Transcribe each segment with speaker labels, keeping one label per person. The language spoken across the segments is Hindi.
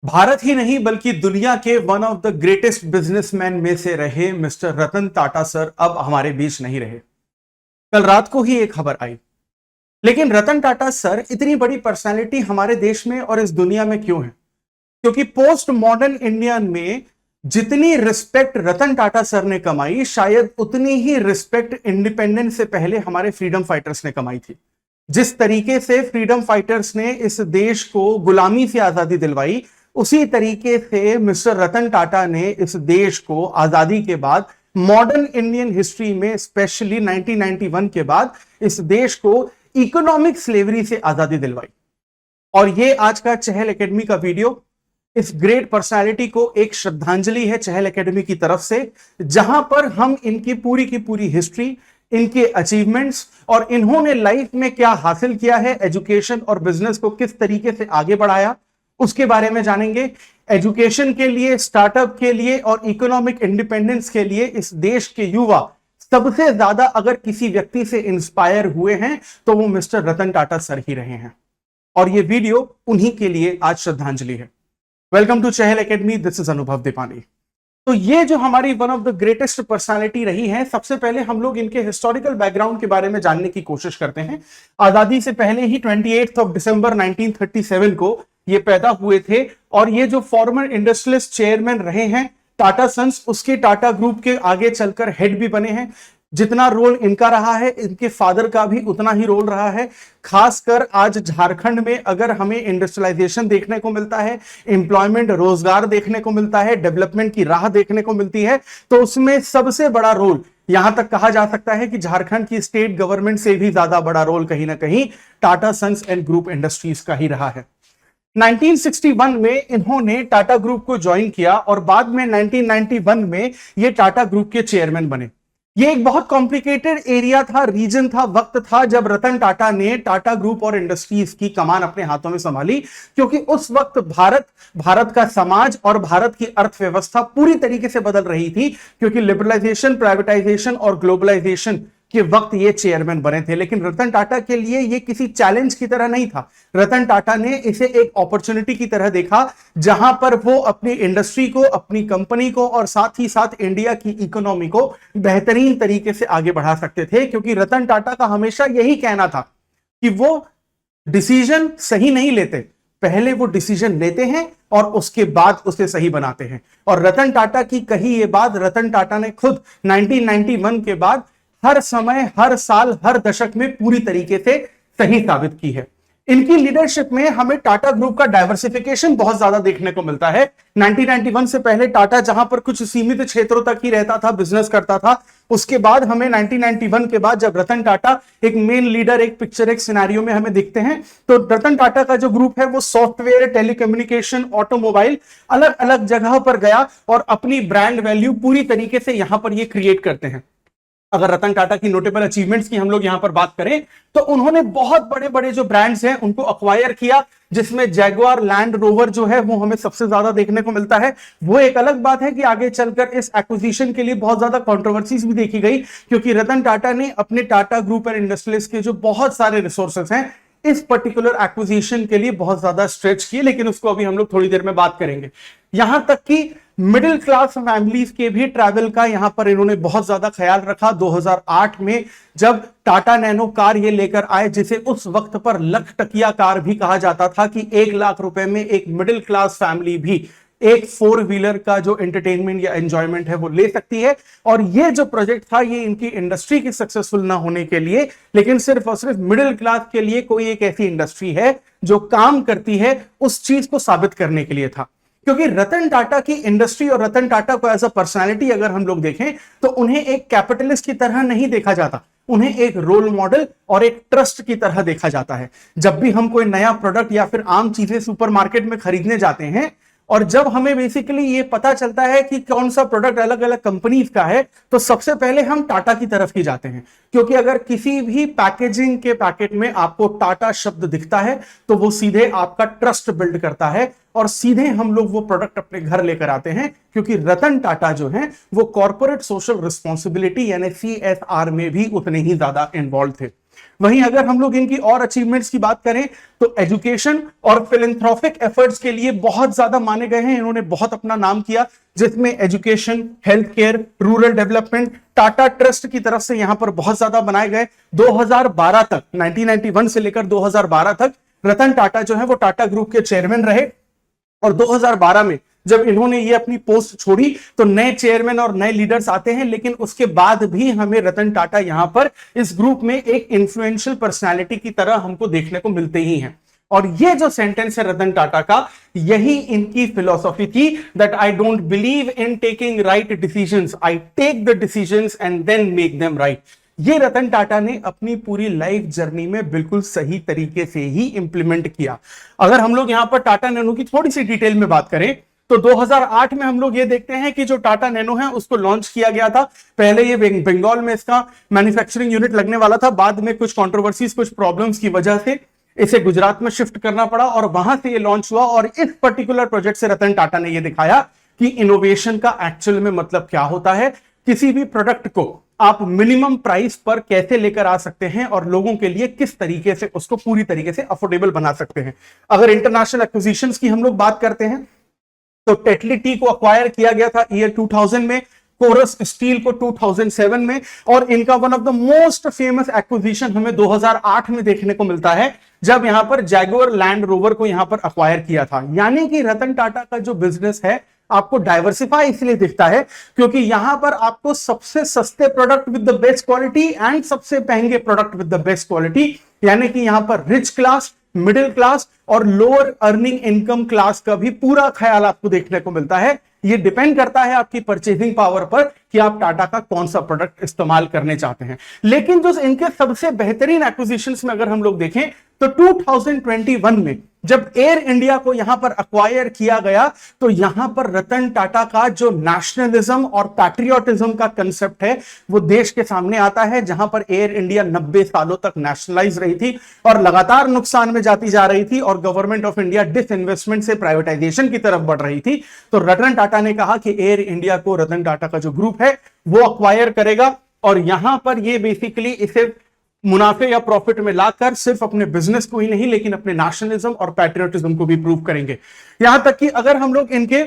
Speaker 1: भारत ही नहीं बल्कि दुनिया के one of the greatest businessman में से रहे मिस्टर रतन टाटा सर अब हमारे बीच नहीं रहे। कल रात को ही एक खबर आई। लेकिन रतन टाटा सर इतनी बड़ी पर्सनालिटी हमारे देश में और इस दुनिया में क्यों है? क्योंकि पोस्ट मॉडर्न इंडिया में जितनी रिस्पेक्ट रतन टाटा सर ने कमाई, शायद उतनी ही रिस्पेक्ट इंडिपेंडेंस से पहले हमारे फ्रीडम फाइटर्स ने कमाई थी। जिस तरीके से फ्रीडम फाइटर्स ने इस देश को गुलामी से आजादी दिलवाई, उसी तरीके से मिस्टर रतन टाटा ने इस देश को आजादी के बाद मॉडर्न इंडियन हिस्ट्री में स्पेशली 1991 के बाद इस देश को इकोनॉमिक स्लेवरी से आजादी दिलवाई। और ये आज का चहल एकेडमी का वीडियो इस ग्रेट पर्सनालिटी को एक श्रद्धांजलि है चहल एकेडमी की तरफ से, जहां पर हम इनकी पूरी की पूरी हिस्ट्री, इनके अचीवमेंट्स और इन्होंने लाइफ में क्या हासिल किया है, एजुकेशन और बिजनेस को किस तरीके से आगे बढ़ाया, उसके बारे में जानेंगे। एजुकेशन के लिए, स्टार्टअप के लिए और इकोनॉमिक इंडिपेंडेंस के लिए इस देश के युवा सबसे ज्यादा अगर किसी व्यक्ति से इंस्पायर हुए हैं तो वो मिस्टर रतन टाटा सर ही रहे हैं। और ये वीडियो उन्हीं के लिए आज श्रद्धांजलि है। Welcome to Chahal academy, this is Anubhav Deepani. तो ये जो हमारी one of the greatest personality रही है, सबसे पहले हम लोग इनके हिस्टोरिकल बैकग्राउंड के बारे में जानने की कोशिश करते हैं। आजादी से पहले ही 28 दिसंबर 1937 को ये पैदा हुए थे और ये जो फॉर्मर इंडस्ट्रियलिस्ट चेयरमैन रहे हैं टाटा सन्स, उसके टाटा ग्रुप के आगे चलकर हेड भी बने हैं। जितना रोल इनका रहा है, इनके फादर का भी उतना ही रोल रहा है। खासकर आज झारखंड में अगर हमें इंडस्ट्रियलाइजेशन देखने को मिलता है, एम्प्लॉयमेंट, रोजगार देखने को मिलता है, डेवलपमेंट की राह देखने को मिलती है, तो उसमें सबसे बड़ा रोल, यहां तक कहा जा सकता है कि झारखंड की स्टेट गवर्नमेंट से भी ज्यादा बड़ा रोल कहीं ना कहीं Tata Sons and group industries का ही रहा है। 1961 में इन्होंने टाटा ग्रुप को ज्वाइन किया और बाद में 1991 में ये टाटा ग्रुप के चेयरमैन बने। ये एक बहुत कॉम्प्लिकेटेड एरिया था, रीजन था, वक्त था जब रतन टाटा ने टाटा ग्रुप और इंडस्ट्रीज की कमान अपने हाथों में संभाली, क्योंकि उस वक्त भारत का समाज और भारत की अर्थव्यवस्था पूरी तरीके से बदल रही थी, क्योंकि लिबरलाइजेशन, प्राइवेटाइजेशन और ग्लोबलाइजेशन के वक्त ये चेयरमैन बने थे। लेकिन रतन टाटा के लिए ये किसी चैलेंज की तरह नहीं था। रतन टाटा ने इसे एक अपॉर्चुनिटी की तरह देखा, जहां पर वो अपनी इंडस्ट्री को, अपनी कंपनी को और साथ ही साथ इंडिया की इकोनॉमी को बेहतरीन तरीके से आगे बढ़ा सकते थे। क्योंकि रतन टाटा का हमेशा यही कहना था कि वो डिसीजन सही नहीं लेते, पहले वो डिसीजन लेते हैं और उसके बाद उसे सही बनाते हैं। और रतन टाटा की कही ये बात रतन टाटा ने खुद 1991 के बाद हर समय, हर साल, हर दशक में पूरी तरीके से सही साबित की है। इनकी लीडरशिप में हमें टाटा ग्रुप का डाइवर्सिफिकेशन बहुत ज्यादा देखने को मिलता है। 1991 से पहले टाटा जहां पर कुछ सीमित क्षेत्रों तक ही रहता था, बिजनेस करता था, उसके बाद हमें 1991 के बाद जब रतन टाटा एक मेन लीडर, एक पिक्चर, एक सिनेरियो में हमें दिखते हैं, तो रतन टाटा का जो ग्रुप है वो सॉफ्टवेयर, टेलीकम्युनिकेशन, ऑटोमोबाइल, अलग अलग जगह पर गया और अपनी ब्रांड वैल्यू पूरी तरीके से यहां पर ये क्रिएट करते हैं। अगर रतन टाटा की नोटेबल अचीवमेंट्स की हम लोग यहां पर बात करें तो उन्होंने बहुत बड़े बड़े जो ब्रांड्स हैं उनको अक्वायर किया, जिसमें जैगुआर, लैंड रोवर जो है वो हमें सबसे ज्यादा देखने को मिलता है। वो एक अलग बात है कि आगे चलकर इस एक्विजिशन के लिए बहुत ज्यादा कंट्रोवर्सीज भी देखी गई, क्योंकि रतन टाटा ने अपने टाटा ग्रुप एंड इंडस्ट्रीज के जो बहुत सारे रिसोर्सेस हैं इस पर्टिकुलर एक्विजिशन के लिए बहुत ज्यादा स्ट्रेच किए, लेकिन उसको अभी हम लोग थोड़ी देर में बात करेंगे। यहां तक कि मिडिल क्लास फैमिलीज के भी ट्रैवल का यहां पर इन्होंने बहुत ज्यादा ख्याल रखा। 2008 में जब टाटा नैनो कार ये लेकर आए, जिसे उस वक्त पर लख टकिया कार भी कहा जाता था, कि 1 लाख रुपए में एक मिडिल क्लास फैमिली भी एक 4 व्हीलर का जो एंटरटेनमेंट या एंजॉयमेंट है वो ले सकती है। और ये जो प्रोजेक्ट था ये इनकी इंडस्ट्री की सक्सेसफुल ना होने के लिए, लेकिन सिर्फ और सिर्फ मिडिल क्लास के लिए कोई एक ऐसी इंडस्ट्री है जो काम करती है, उस चीज को साबित करने के लिए था। क्योंकि रतन टाटा की इंडस्ट्री और रतन टाटा को एज अ पर्सनालिटी अगर हम लोग देखें तो उन्हें एक कैपिटलिस्ट की तरह नहीं देखा जाता, उन्हें एक रोल मॉडल और एक ट्रस्ट की तरह देखा जाता है। जब भी हम कोई नया प्रोडक्ट या फिर आम चीजें सुपरमार्केट में खरीदने जाते हैं और जब हमें बेसिकली ये पता चलता है कि कौन सा प्रोडक्ट अलग अलग कंपनीज का है, तो सबसे पहले हम टाटा की तरफ ही जाते हैं। क्योंकि अगर किसी भी पैकेजिंग के पैकेट में आपको टाटा शब्द दिखता है तो वो सीधे आपका ट्रस्ट बिल्ड करता है और सीधे हम लोग वो प्रोडक्ट अपने घर लेकर आते हैं। क्योंकि रतन टाटा जो हैं वो कॉर्पोरेट सोशल रिस्पॉन्सिबिलिटी यानी CSR में भी उतने ही ज्यादा इन्वॉल्व थे। वहीं अगर हम लोग इनकी और अचीवमेंट्स की बात करें तो एजुकेशन और फिलैंथ्रोपिक एफर्ट्स के लिए बहुत ज्यादा माने गए हैं। इन्होंने बहुत अपना नाम किया, जिसमें education, health care, rural development, Tata trust की तरफ से यहां पर बहुत ज्यादा बनाए गए। 2012 तक, 1991 से लेकर 2012 तक रतन टाटा जो है वो टाटा ग्रुप के चेयरमैन रहे। और 2012 में जब इन्होंने ये अपनी पोस्ट छोड़ी तो नए चेयरमैन और नए लीडर्स आते हैं, लेकिन उसके बाद भी हमें रतन टाटा यहां पर इस ग्रुप में एक इन्फ्लुएंशियल पर्सनालिटी की तरह हमको देखने को मिलते ही हैं। और ये जो सेंटेंस है रतन टाटा का, यही इनकी फिलॉसफी थी, that I don't believe in taking right decisions, I take the decisions and then make them right. ये रतन टाटा ने अपनी पूरी लाइफ जर्नी में बिल्कुल सही तरीके से ही इंप्लीमेंट किया। अगर हम लोग यहां पर टाटा नैनो की थोड़ी सी डिटेल में बात करें तो 2008 में हम लोग ये देखते हैं कि जो टाटा नैनो है उसको लॉन्च किया गया था। पहले ये बंगाल में इसका मैन्युफैक्चरिंग यूनिट लगने वाला था, बाद में कुछ कंट्रोवर्सीज, कुछ प्रॉब्लम्स की वजह से इसे गुजरात में शिफ्ट करना पड़ा और वहां से ये लॉन्च हुआ। और इस पर्टिकुलर प्रोजेक्ट से रतन टाटा ने यह दिखाया कि इनोवेशन का एक्चुअल में मतलब क्या होता है, किसी भी प्रोडक्ट को आप मिनिमम प्राइस पर कैसे लेकर आ सकते हैं और लोगों के लिए किस तरीके से उसको पूरी तरीके से अफोर्डेबल बना सकते हैं। अगर इंटरनेशनल एक्विजिशंस की हम लोग बात करते हैं तो टेटली टी को अक्वायर किया गया था ईयर 2000 में, कोरस स्टील को 2007 में, और इनका one of the most famous acquisition हमें 2008 में देखने को मिलता है जब यहां पर जैगुआर लैंड रोवर को यहां पर अक्वायर किया था। यानी कि रतन टाटा का जो बिजनेस है आपको डाइवर्सिफाई इसलिए दिखता है क्योंकि यहां पर आपको सबसे सस्ते product with the best quality and सबसे महंगे product with the best quality, यानी कि यहां पर रिच क्लास, मिडिल क्लास और लोअर अर्निंग इनकम क्लास का भी पूरा ख्याल आपको देखने को मिलता है। ये डिपेंड करता है आपकी परचेजिंग पावर पर कि आप टाटा का कौन सा प्रोडक्ट इस्तेमाल करने चाहते हैं। लेकिन जो इनके सबसे बेहतरीन एक्विजिशंस में अगर हम लोग देखें तो 2021 में जब एयर इंडिया को यहां पर अक्वायर किया गया तो यहां पर रतन टाटा का जो नेशनलिज्म और पैट्रियोटिज्म का कंसेप्ट है वो देश के सामने आता है, जहां पर एयर इंडिया 90 सालों तक नेशनलाइज रही थी और लगातार नुकसान में जाती जा रही थी और गवर्नमेंट ऑफ इंडिया डिसइन्वेस्टमेंट से प्राइवेटाइजेशन की तरफ बढ़ रही थी। तो रतन टाटा ने कहा कि एयर इंडिया को रतन टाटा का जो ग्रुप है वो अक्वायर करेगा और यहां पर ये बेसिकली इसे मुनाफे या प्रॉफिट में लाकर सिर्फ अपने बिजनेस को ही नहीं लेकिन अपने नेशनलिज्म और पैट्रियोटिज्म को भी प्रूव करेंगे। यहां तक कि अगर हम लोग इनके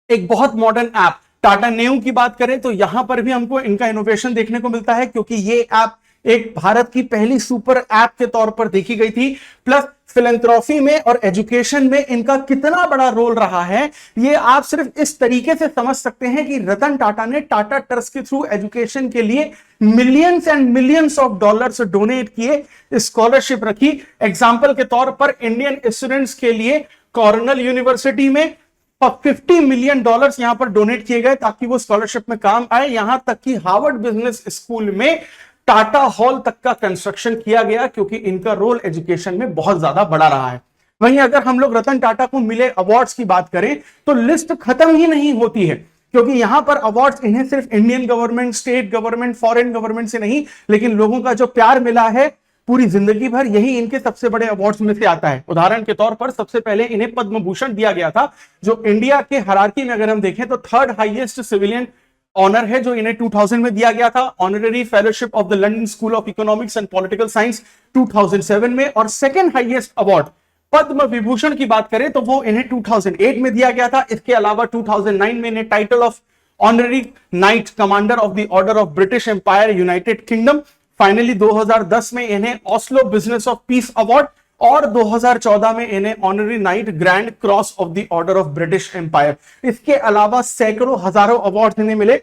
Speaker 1: एक बहुत मॉडर्न ऐप टाटा नेऊ की बात करें तो यहां पर भी हमको इनका इनोवेशन देखने को मिलता है, क्योंकि ये ऐप एक भारत की पहली सुपर ऐप के तौर पर देखी गई थी। प्लस फिलैंथ्रोपी में और एजुकेशन में इनका कितना बड़ा रोल रहा है ये आप सिर्फ इस तरीके से समझ सकते हैं कि रतन टाटा ने टाटा ट्रस्ट के थ्रू एजुकेशन के लिए millions and millions of dollars donate किए, स्कॉलरशिप रखी। एग्जाम्पल के तौर पर इंडियन स्टूडेंट्स के लिए कॉर्नेल यूनिवर्सिटी में $50 मिलियन यहां पर डोनेट किए गए ताकि वो स्कॉलरशिप में काम आए। यहां तक कि हार्वर्ड बिजनेस स्कूल में टाटा हॉल तक का कंस्ट्रक्शन किया गया, क्योंकि इनका रोल एजुकेशन में बहुत ज्यादा बड़ा रहा है। वहीं अगर हम लोग रतन टाटा को मिले अवार्ड्स की बात करें तो लिस्ट खत्म ही नहीं होती है, क्योंकि यहां पर अवार्ड्स इन्हें सिर्फ Indian government, state government, foreign government से नहीं लेकिन लोगों का जो प्यार मिला है पूरी जिंदगी भर, यही इनके सबसे बड़े अवार्ड्स में से आता है। उदाहरण के तौर पर सबसे पहले इन्हें पद्म भूषण दिया गया था, जो इंडिया के हायरार्की में अगर हम देखें तो थर्ड हाईएस्ट सिविलियन ऑनर है, जो इन्हें 2000 में दिया गया था। Honorary fellowship of the London school of economics and political science 2007 में। और second highest award Padma Vibhushan की बात करें तो वो इन्हें 2008 में दिया गया था। इसके अलावा 2009 में इन्हें title of honorary knight commander of the order of British Empire United Kingdom. Finally 2010 में इन्हें Oslo business of peace award और 2014 में इन्हें honorary knight grand cross of the order of British Empire. इसके अलावा सैकड़ों हजारों अवार्ड इन्हें मिले,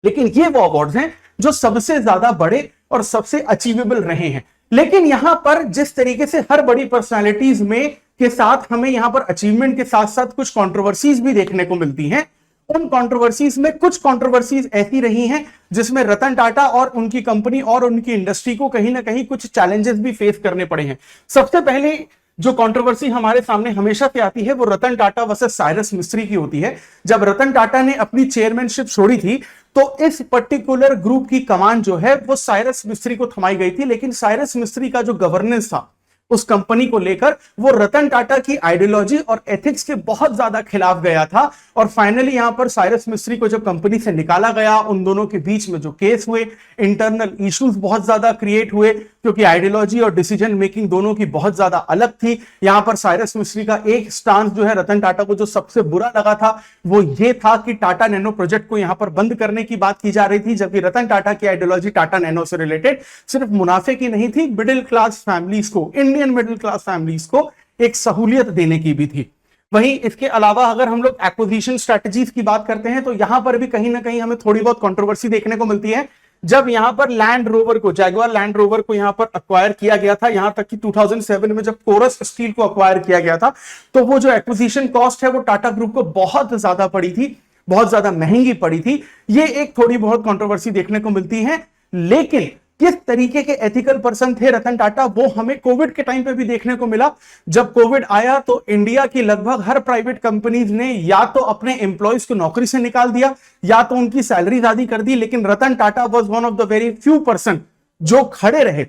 Speaker 1: लेकिन ये वो अवार्ड्स हैं जो सबसे ज्यादा बड़े और सबसे अचीवेबल रहे हैं। लेकिन यहां पर जिस तरीके से हर बड़ी पर्सनालिटीज में के साथ हमें यहां पर अचीवमेंट के साथ साथ कुछ कंट्रोवर्सीज भी देखने को मिलती हैं, उन कंट्रोवर्सीज में कुछ कंट्रोवर्सीज ऐसी रही हैं जिसमें रतन टाटा और उनकी कंपनी और उनकी इंडस्ट्री को कहीं ना कहीं कुछ चैलेंजेस भी फेस करने पड़े हैं। सबसे पहले जो कंट्रोवर्सी हमारे सामने हमेशा से आती है वो रतन टाटा वर्सेस साइरस मिस्त्री की होती है। जब रतन टाटा ने अपनी चेयरमैनशिप छोड़ी थी तो इस पर्टिकुलर ग्रुप की कमान जो है वो साइरस मिस्त्री को थमाई गई थी, लेकिन साइरस मिस्त्री का जो गवर्नेंस था उस कंपनी को लेकर वो रतन टाटा की आइडियोलॉजी और एथिक्स के बहुत ज्यादा खिलाफ गया था। और फाइनली यहां पर साइरस मिस्त्री को जब कंपनी से निकाला गया, उन दोनों के बीच में जो केस हुए, इंटरनल इश्यूज बहुत ज्यादा क्रिएट हुए, क्योंकि आइडियोलॉजी और डिसीजन मेकिंग दोनों की बहुत ज्यादा अलग थी। यहां पर साइरस मिस्त्री का एक स्टांस जो है रतन टाटा को जो सबसे बुरा लगा था वो ये था कि टाटा नैनो प्रोजेक्ट को यहां पर बंद करने की बात की जा रही थी, जबकि रतन टाटा की आइडियोलॉजी टाटा नैनो से रिलेटेड सिर्फ मुनाफे की नहीं थी, मिडिल क्लास फैमिलीज को, इंडियन मिडिल क्लास फैमिलीज को एक सहूलियत देने की भी थी। वहीं इसके अलावा अगर हम लोग एक्विजिशन स्ट्रेटजीज की बात करते हैं तो यहां पर भी कहीं ना कहीं हमें थोड़ी बहुत कंट्रोवर्सी देखने को मिलती है। जब यहां पर लैंड रोवर को, जैगुआर लैंड रोवर को यहां पर अक्वायर किया गया था, यहां तक कि 2007 में जब कोरस स्टील को अक्वायर किया गया था, तो वो जो एक्विजिशन कॉस्ट है वो टाटा ग्रुप को बहुत ज्यादा पड़ी थी, बहुत ज्यादा महंगी पड़ी थी। ये एक थोड़ी बहुत कंट्रोवर्सी देखने को मिलती है। लेकिन किस तरीके के एथिकल पर्सन थे रतन टाटा, वो हमें कोविड के टाइम पे भी देखने को मिला। जब कोविड आया तो इंडिया की लगभग हर प्राइवेट कंपनीज ने या तो अपने एम्प्लॉयज को नौकरी से निकाल दिया या तो उनकी सैलरी आधी कर दी, लेकिन Ratan Tata was one of the very few person जो खड़े रहे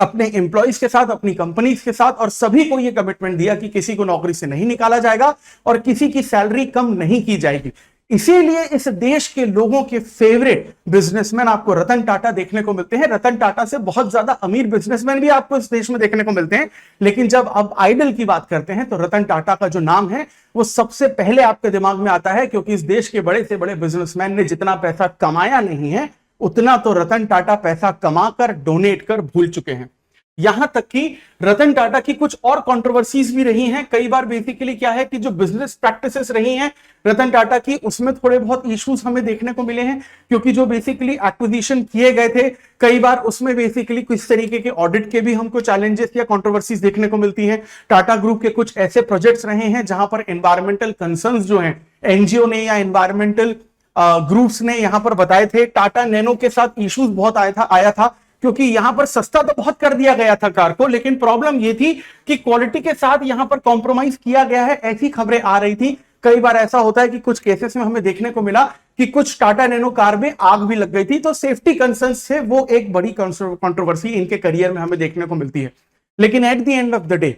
Speaker 1: अपने एम्प्लॉयज के साथ, अपनी कंपनीज के साथ, और सभी को यह कमिटमेंट दिया कि किसी को नौकरी से नहीं निकाला जाएगा और किसी की सैलरी कम नहीं की जाएगी। इसीलिए इस देश के लोगों के फेवरेट बिजनेसमैन आपको रतन टाटा देखने को मिलते हैं। रतन टाटा से बहुत ज्यादा अमीर बिजनेसमैन भी आपको इस देश में देखने को मिलते हैं, लेकिन जब अब आइडल की बात करते हैं तो रतन टाटा का जो नाम है वो सबसे पहले आपके दिमाग में आता है, क्योंकि इस देश के बड़े से बड़े बिजनेसमैन ने जितना पैसा कमाया नहीं है उतना तो रतन टाटा पैसा कमाकर, डोनेट कर भूल चुके हैं। यहां तक कि रतन टाटा की कुछ और कंट्रोवर्सीज भी रही हैं। कई बार बेसिकली क्या है कि जो बिजनेस प्रैक्टिसेस रही हैं रतन टाटा की, उसमें थोड़े बहुत इश्यूज हमें देखने को मिले हैं, क्योंकि जो बेसिकली एक्विजिशन किए गए थे कई बार उसमें बेसिकली कुछ तरीके के ऑडिट के भी हमको चैलेंजेस या कंट्रोवर्सीज देखने को मिलती हैं। टाटा ग्रुप के कुछ ऐसे प्रोजेक्ट्स रहे हैं जहां पर एनवायरमेंटल कंसर्न्स जो हैं एनजीओ ने या एनवायरमेंटल ग्रुप्स ने यहां पर बताए थे। टाटा नैनो के साथ इश्यूज बहुत आया था क्योंकि यहां पर सस्ता तो बहुत कर दिया गया था कार को, लेकिन प्रॉब्लम यह थी कि क्वालिटी के साथ यहां पर कॉम्प्रोमाइज किया गया है, ऐसी खबरें आ रही थी। कई बार ऐसा होता है कि कुछ केसेस में हमें देखने को मिला कि कुछ टाटा नैनो कार में आग भी लग गई थी, तो सेफ्टी कंसर्न से वो एक बड़ी कंट्रोवर्सी इनके करियर में हमें देखने को मिलती है। लेकिन at the end of the day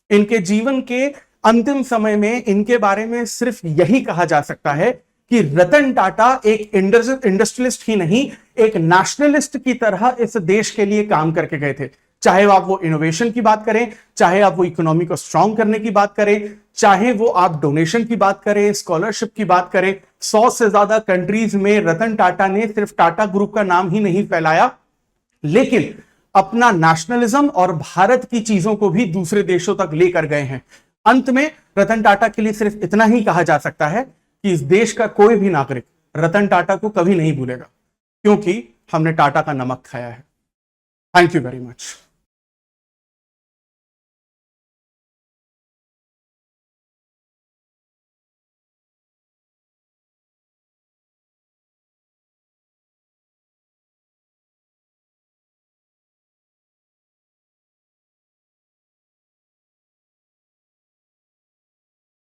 Speaker 1: इनके जीवन के अंतिम समय में इनके बारे में सिर्फ यही कहा जा सकता है कि रतन टाटा एक इंडस्ट्रियलिस्ट ही नहीं, एक नेशनलिस्ट की तरह इस देश के लिए काम करके गए थे। चाहे आप वो इनोवेशन की बात करें, चाहे आप वो इकोनॉमी को स्ट्रांग करने की बात करें, चाहे वो आप डोनेशन की बात करें, स्कॉलरशिप की बात करें, 100 से ज्यादा कंट्रीज में रतन टाटा ने सिर्फ टाटा ग्रुप का नाम ही नहीं फैलाया, लेकिन अपना नेशनलिज्म और भारत की चीजों को भी दूसरे देशों तक लेकर गए हैं। अंत में रतन टाटा के लिए सिर्फ इतना ही कहा जा सकता है कि इस देश का कोई भी नागरिक रतन टाटा को कभी नहीं भूलेगा, क्योंकि हमने टाटा का नमक खाया है। Thank you very much.